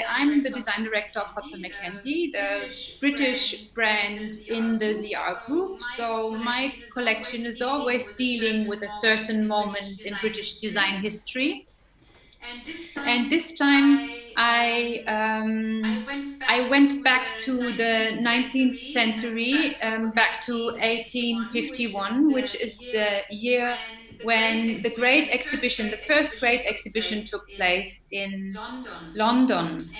I'm the design director of Hodsoll McKenzie, the British brand in the ZR group. So my collection is always dealing with a certain moment in British design history. And this time I went back to the 19th century, back to 1851, which is the year when the great exhibition, the first great exhibition, took place in London.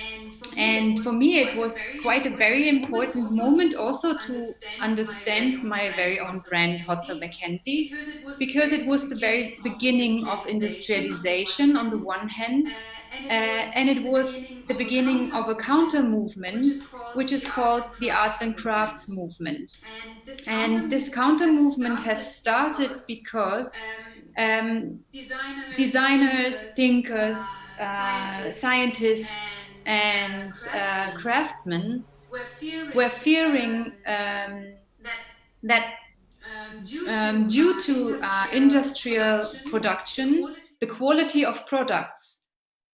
And for me, it was quite a very important moment also to understand my very own brand, Hodsoll McKenzie, because it was the very beginning of industrialization on the one hand, and it was the beginning of a counter movement, which is called the arts and crafts movement. And this counter movement has started because designers, thinkers, scientists, and craftsmen were fearing that due to industrial production, the quality of products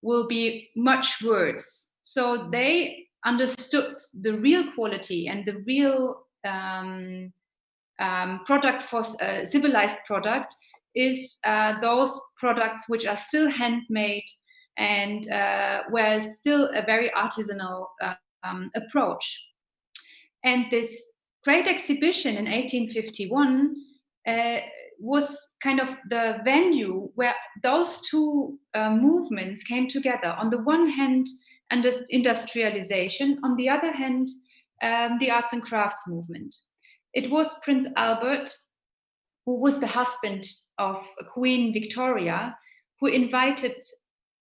will be much worse. So they understood the real quality and the real product for civilized product is those products which are still handmade and where still a very artisanal approach. And this great exhibition in 1851 was kind of the venue where those two movements came together. On the one hand, industrialization, on the other hand, the arts and crafts movement. It was Prince Albert, who was the husband of Queen Victoria, who invited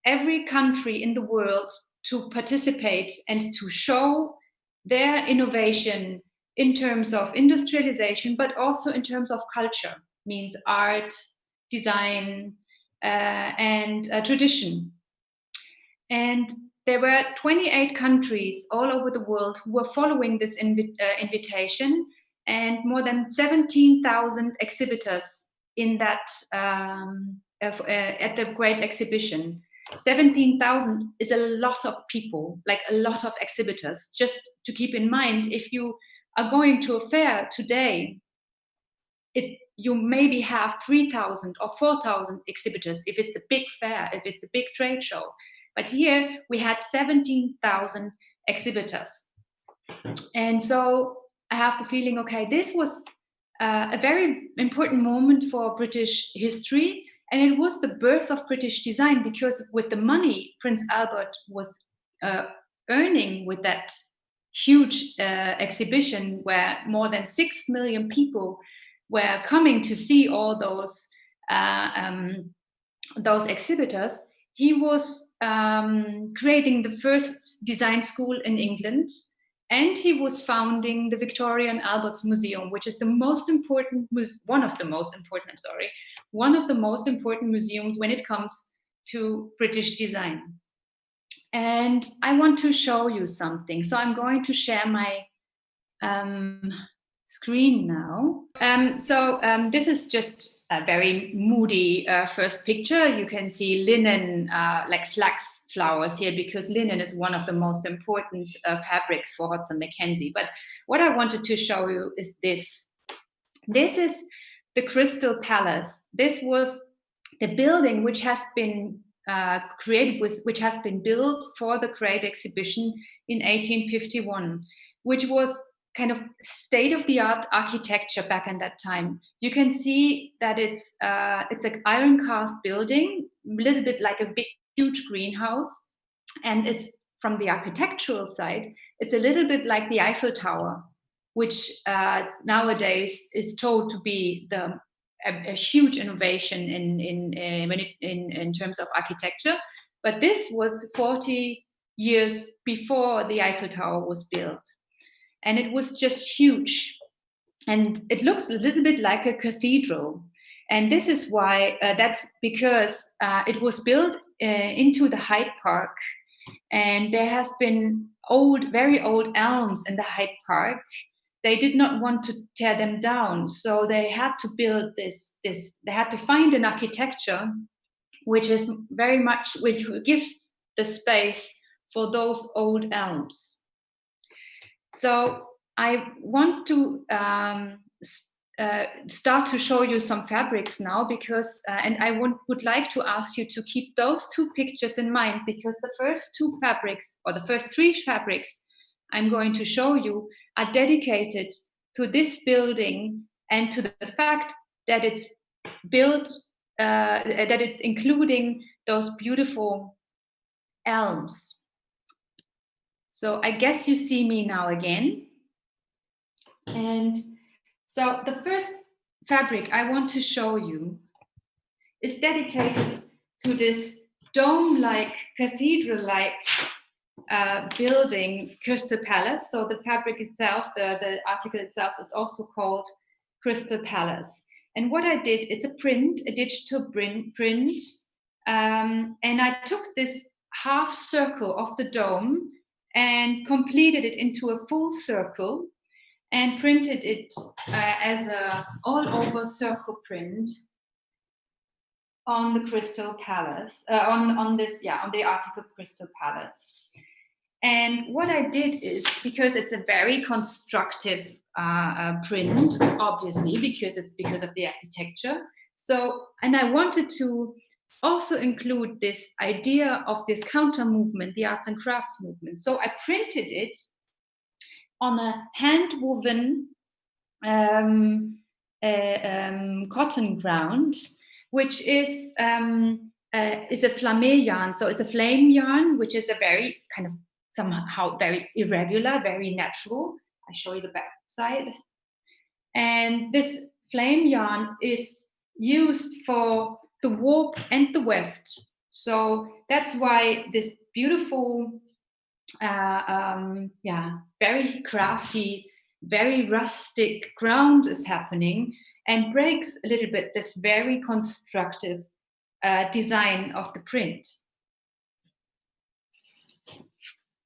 every country in the world to participate and to show their innovation in terms of industrialization, but also in terms of culture, means art, design, and tradition. And there were 28 countries all over the world who were following this invitation, and more than 17,000 exhibitors in that at the great exhibition. 17,000 is a lot of people, like a lot of exhibitors. Just to keep in mind, if you are going to a fair today, you maybe have 3,000 or 4,000 exhibitors if it's a big fair, if it's a big trade show. But here we had 17,000 exhibitors. And so I have the feeling, okay, this was a very important moment for British history. And it was the birth of British design, because with the money Prince Albert was earning with that huge exhibition, where more than 6 million people were coming to see all those exhibitors, he was creating the first design school in England. And he was founding the Victoria and Albert's Museum, which is the most important, one of the most important museums when it comes to British design. And I want to show you something. So I'm going to share my screen now. This is just a very moody first picture. You can see linen, like flax flowers here, because linen is one of the most important fabrics for Hodsoll McKenzie. But what I wanted to show you is this. This is the Crystal Palace. This was the building which has been which has been built for the Great Exhibition in 1851, which was kind of state-of-the-art architecture back in that time. You can see that it's an iron cast building, a little bit like a big, huge greenhouse. And it's, from the architectural side, it's a little bit like the Eiffel Tower, which nowadays is told to be a huge innovation in terms of architecture. But this was 40 years before the Eiffel Tower was built. And it was just huge. And it looks a little bit like a cathedral. And this is why, that's because it was built into the Hyde Park. And there has been very old elms in the Hyde Park. They did not want to tear them down. So they had to build they had to find an architecture which is very much, which gives the space for those old elms. So I want to start to show you some fabrics now, because and I would like to ask you to keep those two pictures in mind, because the first two fabrics, or the first three fabrics I'm going to show you, are dedicated to this building and to the fact that it's built, that it's including those beautiful elms. So I guess you see me now again. And so the first fabric I want to show you is dedicated to this dome-like, cathedral-like building, Crystal Palace. So the fabric itself, the article itself, is also called Crystal Palace. And what I did, it's a print, a digital print, and I took this half circle of the dome and completed it into a full circle and printed it as a all-over circle print on the Crystal Palace, on the article Crystal Palace. And what I did is, because it's a very constructive print, obviously, because of the architecture. So, and I wanted to also include this idea of this counter movement, the arts and crafts movement. So I printed it on a hand-woven cotton ground, which is a flamme yarn. So it's a flame yarn, which is a very kind of somehow very irregular, very natural. I show you the back side. And this flame yarn is used for the warp and the weft. So that's why this beautiful, very crafty, very rustic ground is happening, and breaks a little bit this very constructive design of the print.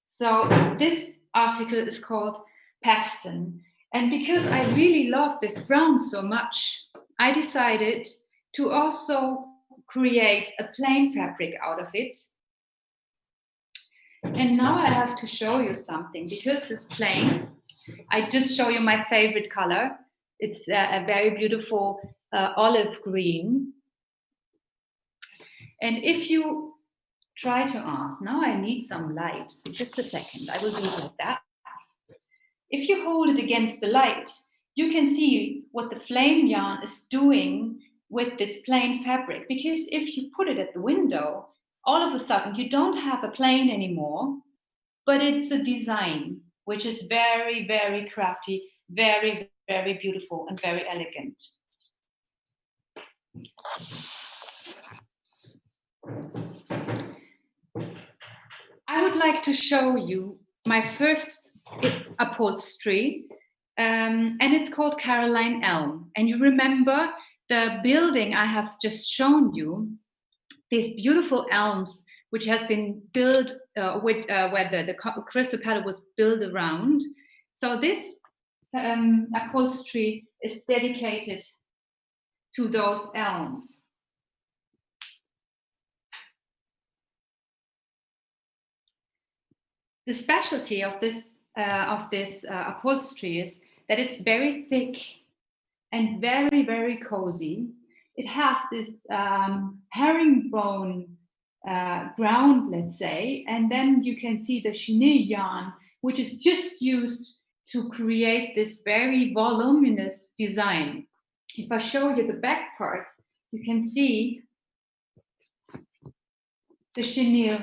So this article is called Paxton. And because I really love this ground so much, I decided to also create a plain fabric out of it. And now I have to show you something, because this plain, I just show you my favorite color. It's a very beautiful olive green. And if you try to, now I need some light, just a second, I will do it like that. If you hold it against the light, you can see what the flame yarn is doing with this plain fabric. Because if you put it at the window, all of a sudden you don't have a plain anymore, but it's a design which is very, very crafty, very, very beautiful, and very elegant. I would like to show you my first upholstery, and it's called Caroline Elm. And you remember the building I have just shown you, these beautiful elms, which has been built where the Crystal Palace was built around. So this upholstery is dedicated to those elms. The specialty of this upholstery is that it's very thick and very, very cozy. It has this herringbone ground, let's say, and then you can see the chenille yarn, which is just used to create this very voluminous design. If I show you the back part, you can see the chenille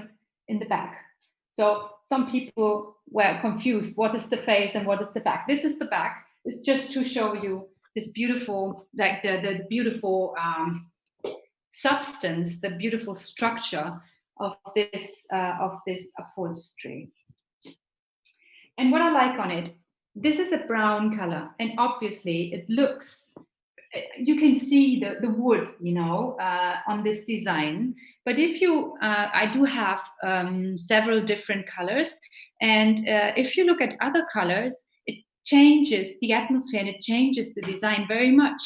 in the back. So some people were confused, what is the face and what is the back? This is the back. It's just to show you this beautiful, like the beautiful substance, the beautiful structure of this upholstery. And what I like on it, this is a brown color, and obviously it looks, you can see the wood, you know, on this design. But if you, I do have several different colors, and if you look at other colors, it changes the atmosphere and it changes the design very much.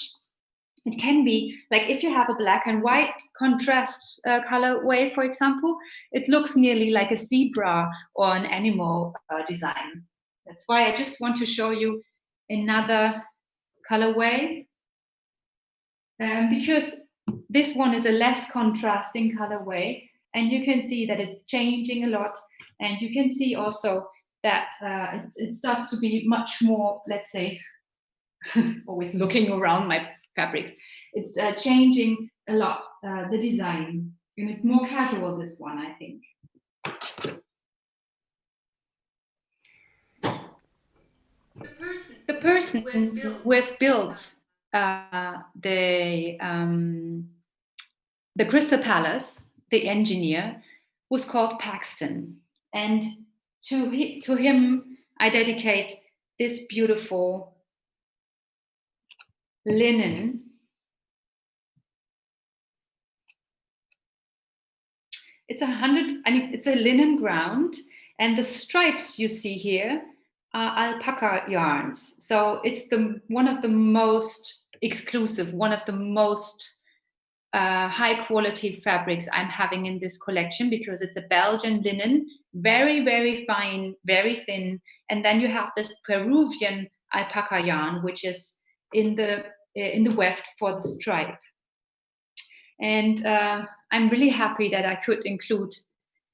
It can be like if you have a black and white contrast colorway, for example, it looks nearly like a zebra or an animal design. That's why I just want to show you another colorway, because this one is a less contrasting colorway, and you can see that it's changing a lot. And you can see also that it starts to be much more, let's say, always looking around my fabrics. It's changing a lot, the design, and it's more casual, this one, I think. The person who has built the Crystal Palace, the engineer, was called Paxton. And to him, I dedicate this beautiful linen. It's it's a linen ground, and the stripes you see here are alpaca yarns. So it's one of the most exclusive, one of the most high quality fabrics I'm having in this collection, because it's a Belgian linen, very, very fine, very thin. And then you have this Peruvian alpaca yarn, which is in the weft for the stripe. And I'm really happy that I could include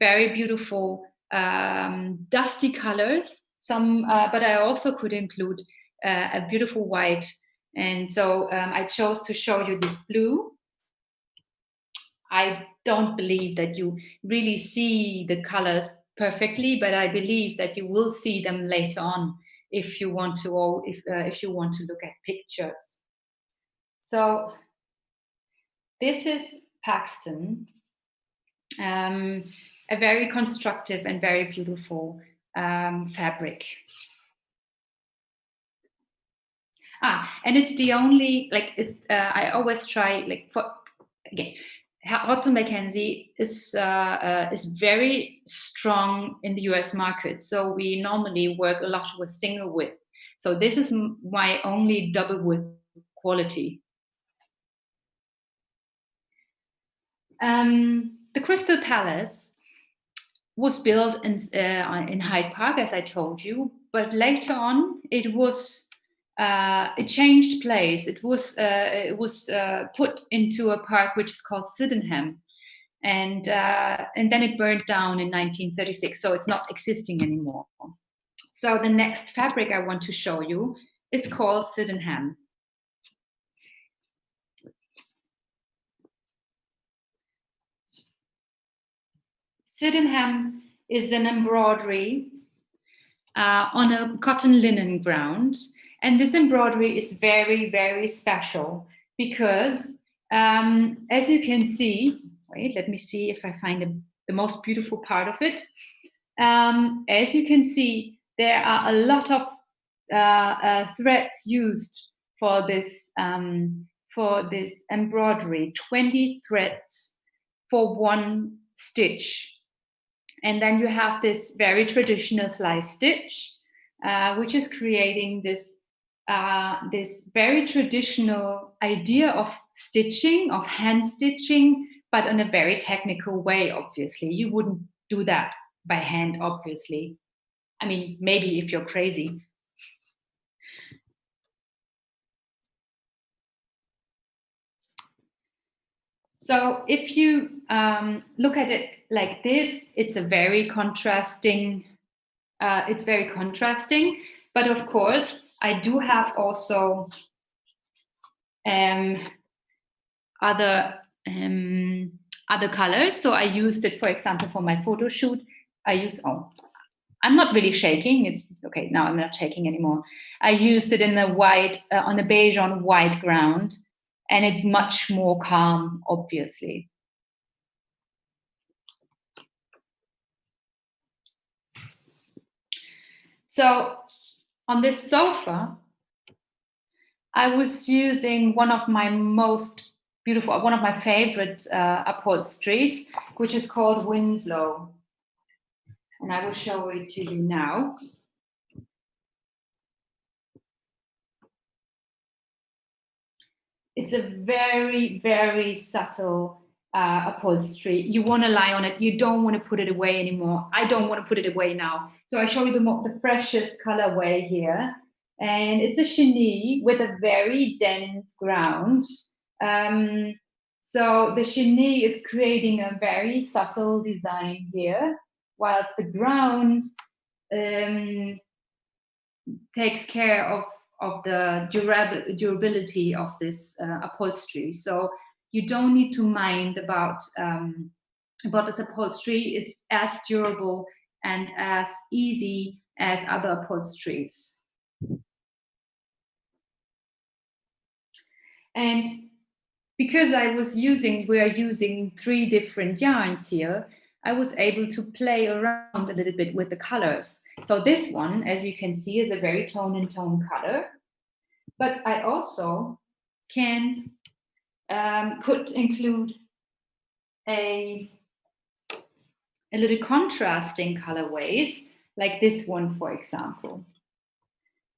very beautiful dusty colors, but I also could include a beautiful white. And so I chose to show you this blue. I don't believe that you really see the colors perfectly, but I believe that you will see them later on if you want to, or if you want to look at pictures. So this is Paxton, a very constructive and very beautiful fabric. And it's the only, I always try, Hodsoll McKenzie is very strong in the US market. So we normally work a lot with single width. So this is my only double width quality. The Crystal Palace was built in Hyde Park, as I told you, but later on it changed place. It was put into a park which is called Sydenham, and then it burned down in 1936. So it's not existing anymore. So the next fabric I want to show you is called Sydenham. Sydenham is an embroidery on a cotton linen ground. And this embroidery is very, very special because, as you can see, wait, let me see if I find the most beautiful part of it. As you can see, there are a lot of threads used for this embroidery, 20 threads for one stitch. And then you have this very traditional fly stitch, which is creating this very traditional idea of stitching, of hand stitching, but in a very technical way, obviously. You wouldn't do that by hand, obviously. I mean, maybe if you're crazy. So if you look at it like this, it's very contrasting. It's very contrasting, but of course, I do have also other colors. So I used it, for example, for my photo shoot. I'm not really shaking. It's okay. Now I'm not shaking anymore. I used it in the white, on a beige on white ground, and it's much more calm, obviously. So on this sofa, I was using one of my favorite upholsteries, which is called Winslow. And I will show it to you now. it's a very, very subtle upholstery. You want to lie on it. You don't want to put it away anymore. I don't want to put it away now. So I show you the freshest colorway here. And it's a chenille with a very dense ground. So the chenille is creating a very subtle design here, whilst the ground takes care of the durability of this upholstery. So you don't need to mind about this upholstery. It's as durable and as easy as other upholsteries. And because we are using 3 different yarns here, I was able to play around a little bit with the colors. So this one, as you can see, is a very tone-in-tone color. But I also could include a little contrasting colorways, like this one, for example.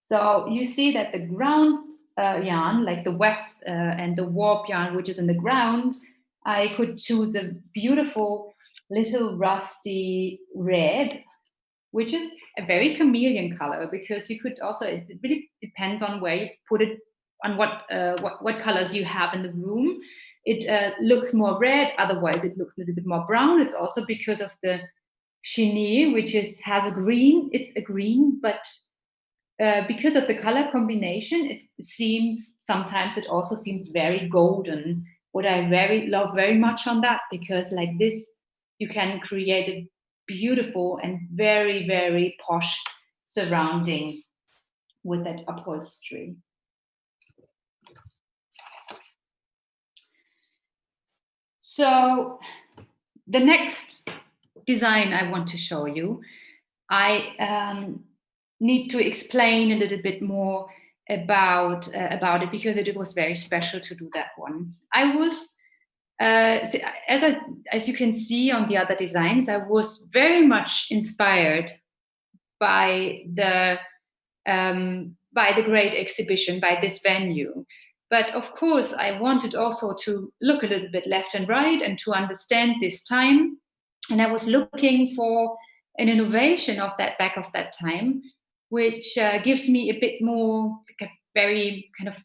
So you see that the ground yarn, like the weft and the warp yarn, which is in the ground, I could choose a beautiful little rusty red, which is a very chameleon color, because you could also, it really depends on where you put it, on what colors you have in the room. It looks more red, otherwise it looks a little bit more brown. It's also because of the chenille, which has a green. It's a green, but because of the color combination, sometimes it also seems very golden. What I love very much on that, because like this, you can create a beautiful and very, very posh surrounding with that upholstery. So the next design I want to show you, I need to explain a little bit more about it, because it was very special to do that one. I was, as you can see on the other designs, I was very much inspired by the great exhibition, by this venue. But of course, I wanted also to look a little bit left and right and to understand this time. And I was looking for an innovation of that back of that time, which gives me a bit more, like a very kind of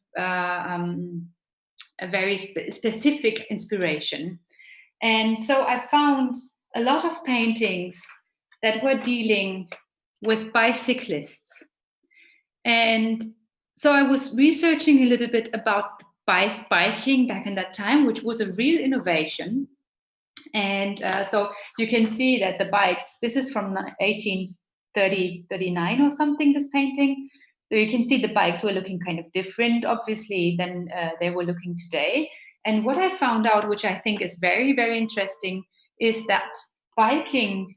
a very specific inspiration. And so I found a lot of paintings that were dealing with bicyclists. And so I was researching a little bit about biking back in that time, which was a real innovation. And so you can see that the bikes, this is from 1839 or something, this painting. So you can see the bikes were looking kind of different, obviously, than they were looking today. And what I found out, which I think is very, very interesting, is that biking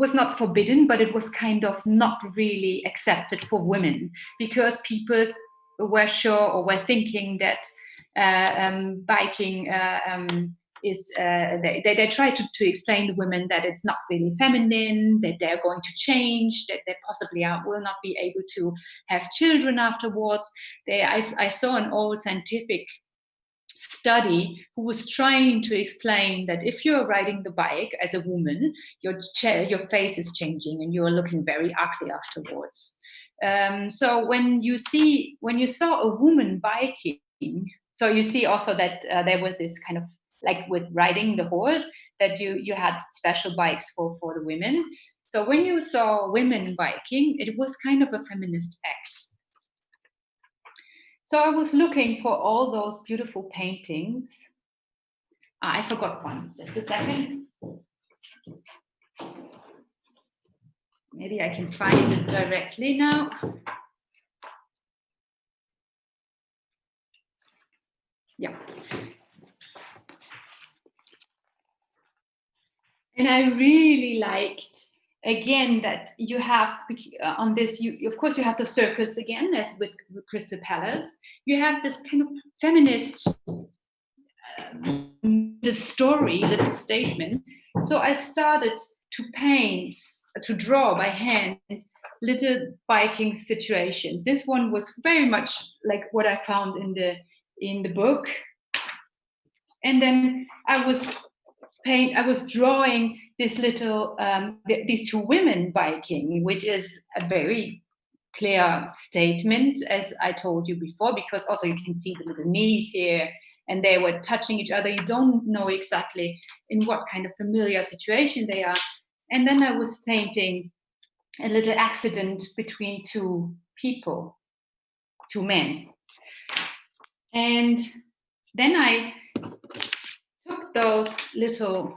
was not forbidden, but it was kind of not really accepted for women, because people were sure or were thinking that biking is they try to explain to women that it's not really feminine, that they're going to change, that they possibly will not be able to have children afterwards. I saw an old scientific study who was trying to explain that if you're riding the bike as a woman, your face is changing and you're looking very ugly afterwards. So when you saw a woman biking, so you see also that there was this kind of, like with riding the horse, that you had special bikes for the women. So when you saw women biking, it was kind of a feminist act. So I was looking for all those beautiful paintings. I forgot one, just a second. Maybe I can find it directly now. Yeah. And I really liked, again, that you have on this, of course you have the circles again, as with Crystal Palace. You have this kind of feminist the story, the statement. So I started to draw by hand little biking situations. This one was very much like what I found in the book. And then I was drawing this little these two women biking, which is a very clear statement, as I told you before, because also you can see the little knees here, and they were touching each other. You don't know exactly in what kind of familiar situation they are. And then I was painting a little accident between two people, two men. And then I took those little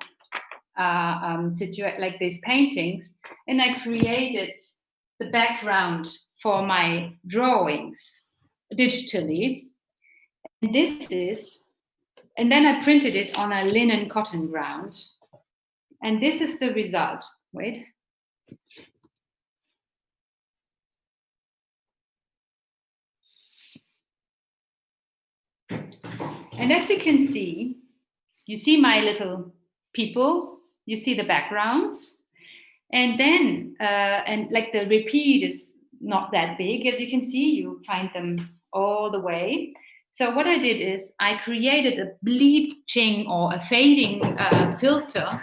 like these paintings, and I created the background for my drawings digitally. And and then I printed it on a linen cotton ground. And this is the result. Wait. And as you can see, you see my little people, you see the backgrounds, and then, and like the repeat is not that big, as you can see, you find them all the way. So what I did is I created a bleaching or a fading filter,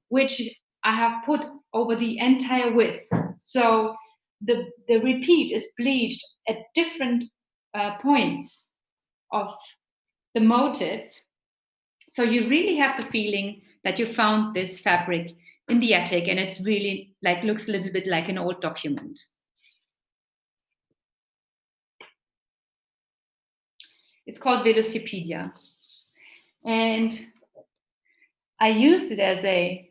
which I have put over the entire width. So the repeat is bleached at different points of the motif. So you really have the feeling that you found this fabric in the attic, and it's really like looks a little bit like an old document. It's called Velocipedia. And I used it as a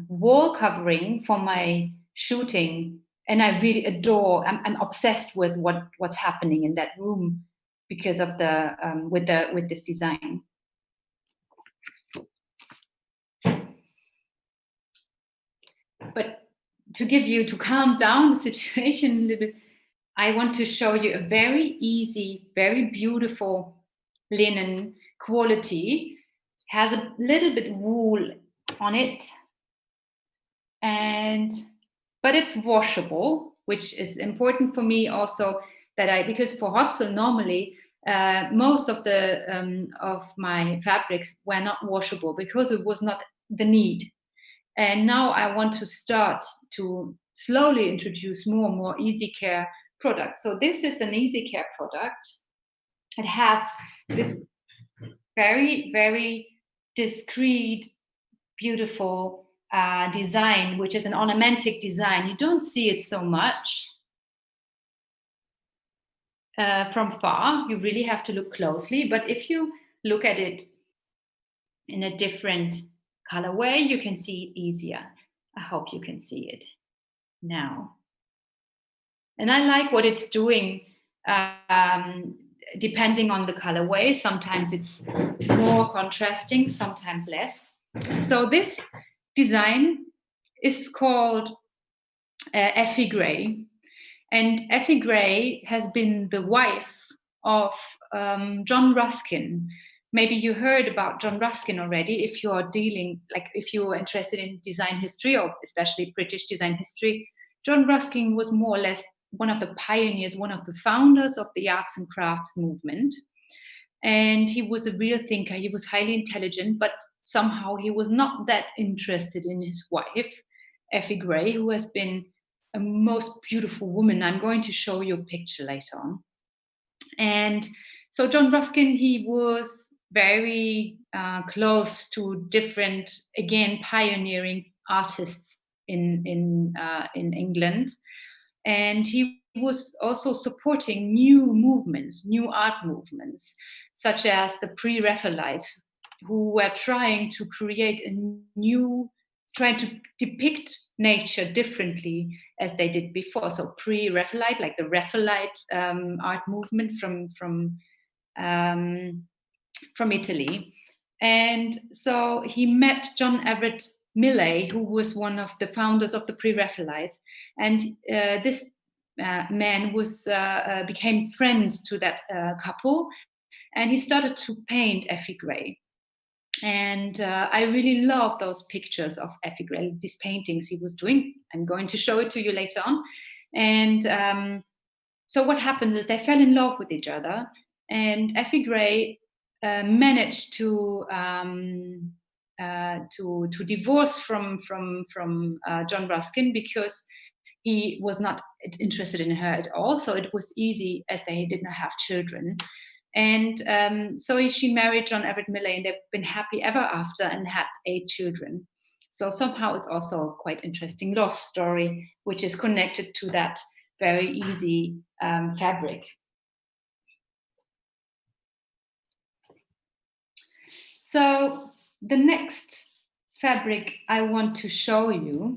wall covering for my shooting. And I really adore, I'm obsessed with what's happening in that room because of with this design. But to calm down the situation a little bit, I want to show you a very easy, very beautiful linen quality. Has a little bit wool on it, but it's washable, which is important for me also. Because for Hodsoll normally most of my fabrics were not washable because it was not the need. And now I want to start to slowly introduce more and more easy care products. So this is an easy care product. It has this very, very discreet, beautiful design, which is an ornamentic design. You don't see it so much from far. You really have to look closely. But if you look at it in a different colorway, you can see it easier. I hope you can see it now. And I like what it's doing depending on the colorway. Sometimes it's more contrasting, sometimes less. So this design is called Effie Gray. And Effie Gray has been the wife of John Ruskin. Maybe you heard about John Ruskin already if you are if you are interested in design history, or especially British design history. John Ruskin was more or less one of the pioneers, one of the founders of the arts and crafts movement. And he was a real thinker. He was highly intelligent, but somehow he was not that interested in his wife, Effie Gray, who has been a most beautiful woman. I'm going to show you a picture later on. And so John Ruskin, he was very close to different, again, pioneering artists in England. And he was also supporting new movements, new art movements, such as the pre-Raphaelites, who were trying to create trying to depict nature differently as they did before. So pre-Raphaelite, like the Raphaelite art movement from Italy. And so he met John Everett Millais, who was one of the founders of the pre-Raphaelites. And this man became friends to that couple. And he started to paint Effie Gray. And I really love those pictures of Effie Gray, these paintings he was doing. I'm going to show it to you later on. And so what happens is they fell in love with each other, and Effie Gray managed to divorce from John Ruskin because he was not interested in her at all. So it was easy as they did not have children. And so she married John Everett Miller, and they've been happy ever after and had 8 children. So somehow it's also a quite interesting love story, which is connected to that very easy fabric. So the next fabric I want to show you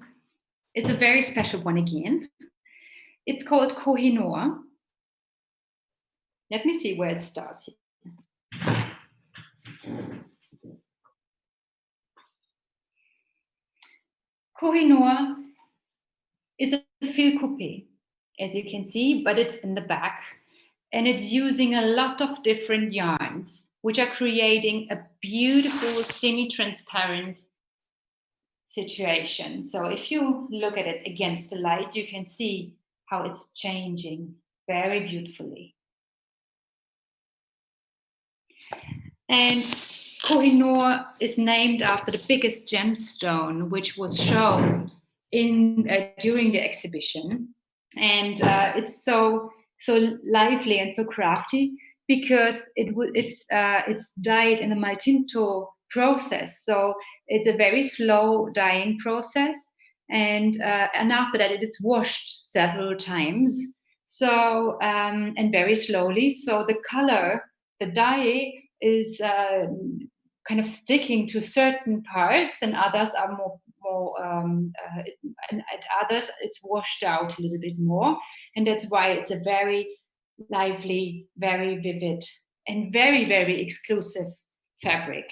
is a very special one again. It's called Kohinoor. Let me see where it starts. Kohinoor is a fil coupé, as you can see, but it's in the back. And it's using a lot of different yarns, which are creating a beautiful semi-transparent situation. So if you look at it against the light, you can see how it's changing very beautifully. And Kohinoor is named after the biggest gemstone, which was shown during the exhibition. And it's so lively and so crafty because it's dyed in the Maltinto process. So it's a very slow dyeing process, and after that it's washed several times. So and very slowly. So the color, the dye is kind of sticking to certain parts, and others are more and at others it's washed out a little bit more, and that's why it's a very lively, very vivid, and very, very exclusive fabric.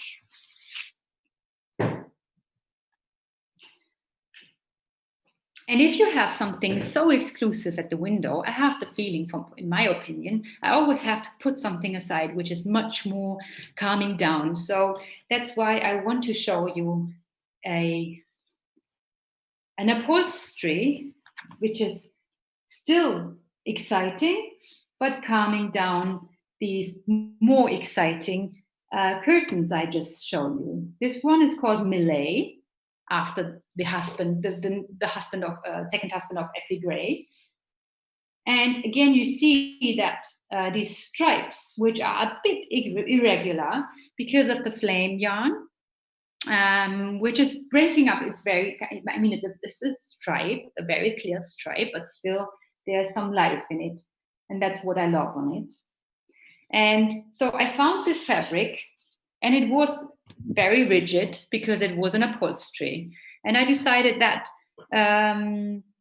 And if you have something so exclusive at the window, I have the feeling, in my opinion, I always have to put something aside which is much more calming down. So that's why I want to show you an upholstery which is still exciting, but calming down these more exciting curtains I just showed you. This one is called Millet, after the husband, the husband of second husband of Effie Gray. And again, you see that these stripes, which are a bit irregular because of the flame yarn, which is breaking up. It's very, I mean, it's a stripe, a very clear stripe, but still there's some life in it. And that's what I love on it. And so I found this fabric, and it was very rigid because it was an upholstery. And I decided that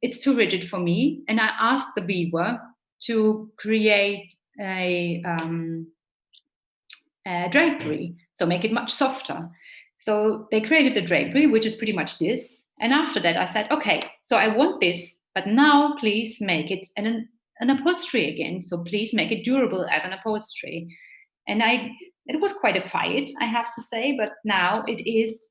it's too rigid for me. And I asked the weaver to create a drapery, so make it much softer. So they created the drapery, which is pretty much this. And after that, I said, okay, so I want this, but now please make it an upholstery again. So please make it durable as an upholstery. And it was quite a fight, I have to say, but now it's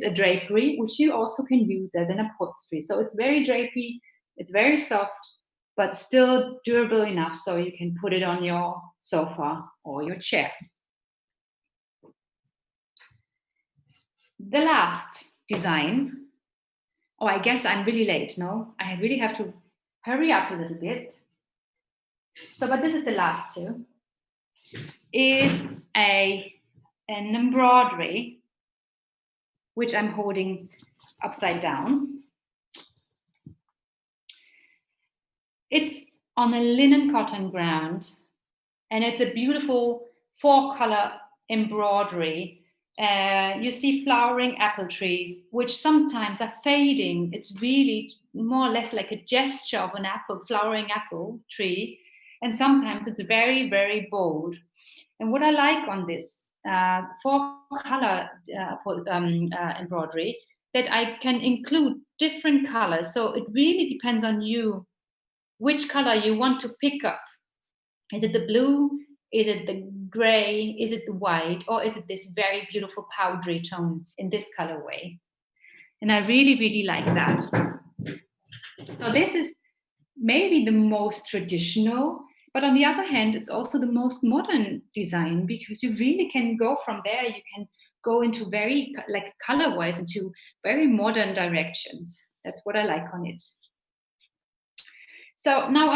a drapery, which you also can use as an upholstery. So it's very drapey, it's very soft, but still durable enough so you can put it on your sofa or your chair. The last design, oh, I guess I'm really late, no? I really have to hurry up a little bit. So, but this is the last two, is an embroidery, which I'm holding upside down. It's on a linen cotton ground, and it's a beautiful 4-color embroidery. You see flowering apple trees, which sometimes are fading. It's really more or less like a gesture of an flowering apple tree. And sometimes it's very, very bold. And what I like on this 4-color embroidery, that I can include different colors. So it really depends on you, which color you want to pick up. Is it the blue? Is it the gray? Is it the white? Or is it this very beautiful powdery tone in this colorway? And I really, really like that. So this is maybe the most traditional, but on the other hand, it's also the most modern design, because you really can go from there. You can go into very, like, color-wise, into very modern directions. That's what I like on it. So now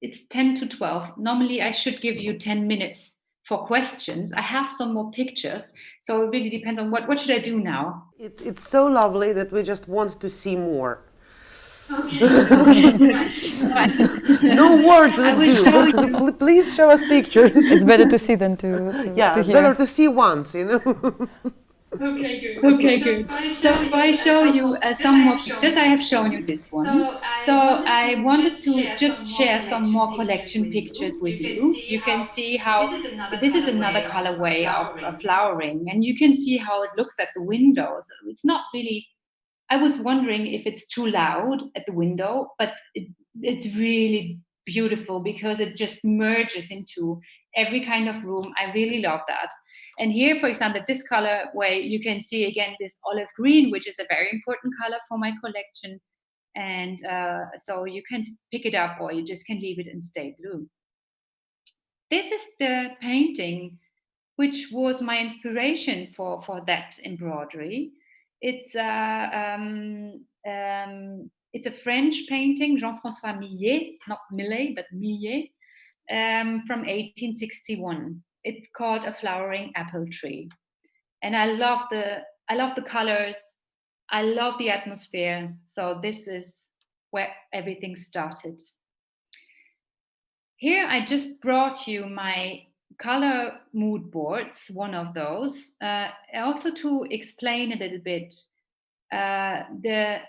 it's 10 to 12. Normally I should give you 10 minutes for questions. I have some more pictures, so it really depends on what should I do now? It's so lovely that we just want to see more. Okay. No words would do. Please show us pictures. It's better to see than to it's hear. better to see once, you know. Okay, good. Okay, good. So if I show you some more pictures, I have shown you this one. So I wanted to just share some more collection pictures with you. You can see how this is another colorway of flowering, and you can see how it looks at the windows. It's not really, I was wondering if it's too loud at the window, but it's really beautiful because it just merges into every kind of room. I really love that. And here, for example, this colorway, you can see again this olive green, which is a very important color for my collection. And so you can pick it up, or you just can leave it and stay blue. This is the painting which was my inspiration for that embroidery. It's a French painting, Jean-François Millet, not Millet, but Millet, from 1861. It's called A Flowering Apple Tree. And I love the colors. I love the atmosphere. So this is where everything started. Here I just brought you my color mood boards, one of those, also to explain a little bit the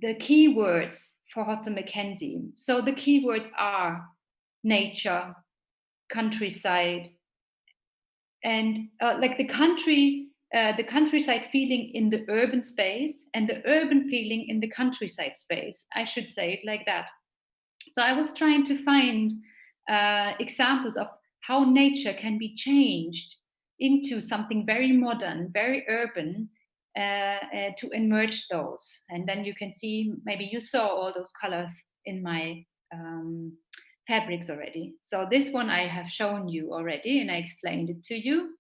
keywords for Hodsoll McKenzie. So the keywords are nature, countryside, and like the countryside feeling in the urban space and the urban feeling in the countryside space. I should say it like that. So I was trying to find examples of how nature can be changed into something very modern, very urban, to emerge those. And then you can see, maybe you saw all those colors in my fabrics already. So this one I have shown you already, and I explained it to you.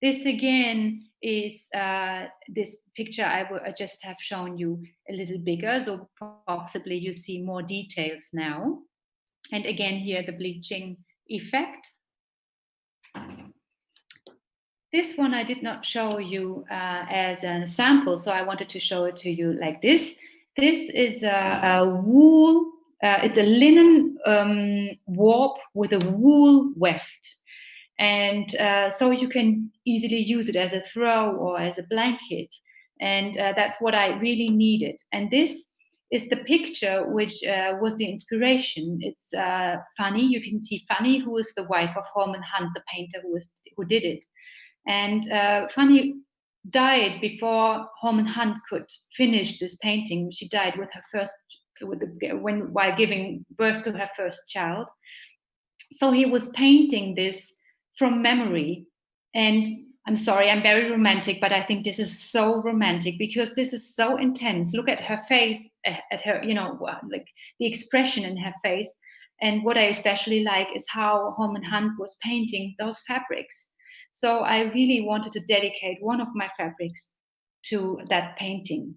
This again is this picture I just have shown you a little bigger, so possibly you see more details now. And again here the bleaching effect. This one I did not show you as a sample, so I wanted to show it to you like this. This is a wool, it's a linen warp with a wool weft. And so you can easily use it as a throw or as a blanket. And that's what I really needed. And this is the picture which was the inspiration. It's Fanny. You can see Fanny, who is the wife of Holman Hunt, the painter who did it. And Fanny died before Holman Hunt could finish this painting. She died with her while giving birth to her first child. So he was painting this from memory. And I'm sorry, I'm very romantic, but I think this is so romantic because this is so intense. Look at her face, at her, like the expression in her face. And what I especially like is how Holman Hunt was painting those fabrics. So I really wanted to dedicate one of my fabrics to that painting.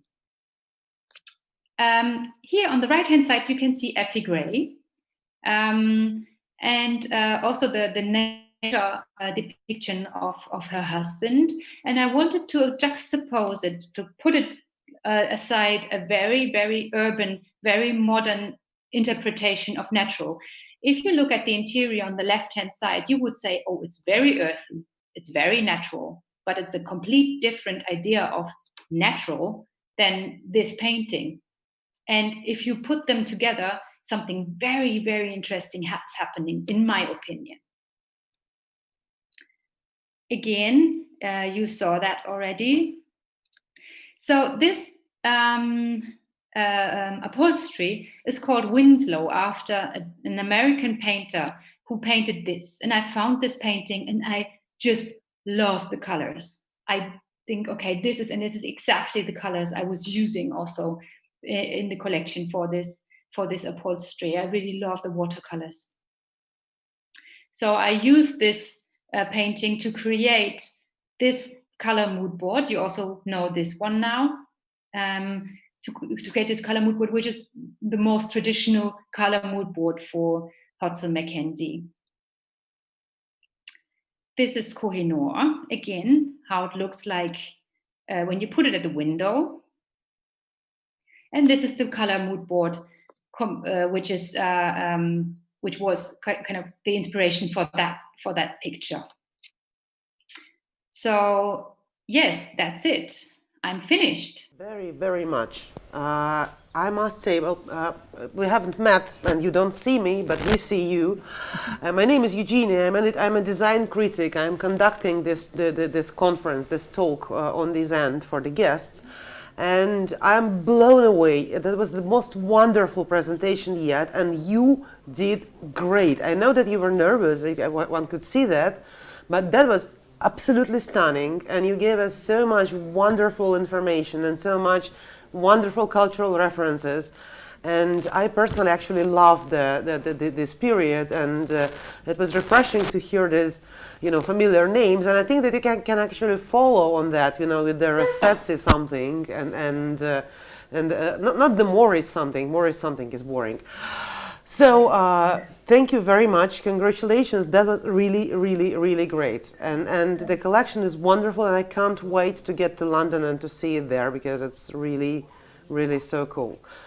Here on the right-hand side, you can see Effie Gray. And also the nature depiction of her husband. And I wanted to juxtapose it, to put it aside a very, very urban, very modern interpretation of natural. If you look at the interior on the left-hand side, you would say, oh, it's very earthy, it's very natural, but it's a complete different idea of natural than this painting. And if you put them together, something very, very interesting is happening, in my opinion. Again, you saw that already. So this upholstery is called Winslow, after an American painter who painted this. And I found this painting and I just love the colors. I think, okay, this is exactly the colors I was using also in the collection for this upholstery. I really love the watercolors. So I used this painting to create this color mood board. You also know this one now. To create this color mood board, which is the most traditional color mood board for Hodsoll McKenzie. This is Kohinoor, again, how it looks like when you put it at the window. And this is the color mood board, which was kind of the inspiration for that picture. So yes, that's it. I'm finished. Very, very much. I must say, well, we haven't met and you don't see me, but we see you. My name is Eugenia. I'm a design critic. I'm conducting this conference, this talk on this end for the guests. And I'm blown away. That was the most wonderful presentation yet, and you did great. I know that you were nervous, one could see that, but that was absolutely stunning, and you gave us so much wonderful information and so much wonderful cultural references. And I personally actually loved this period, and it was refreshing to hear these, familiar names. And I think that you can actually follow on that, with the Rossetti something, and not the Morris something. Morris something is boring. So thank you very much. Congratulations. That was really, really, really great. And the collection is wonderful, and I can't wait to get to London and to see it there, because it's really, really so cool.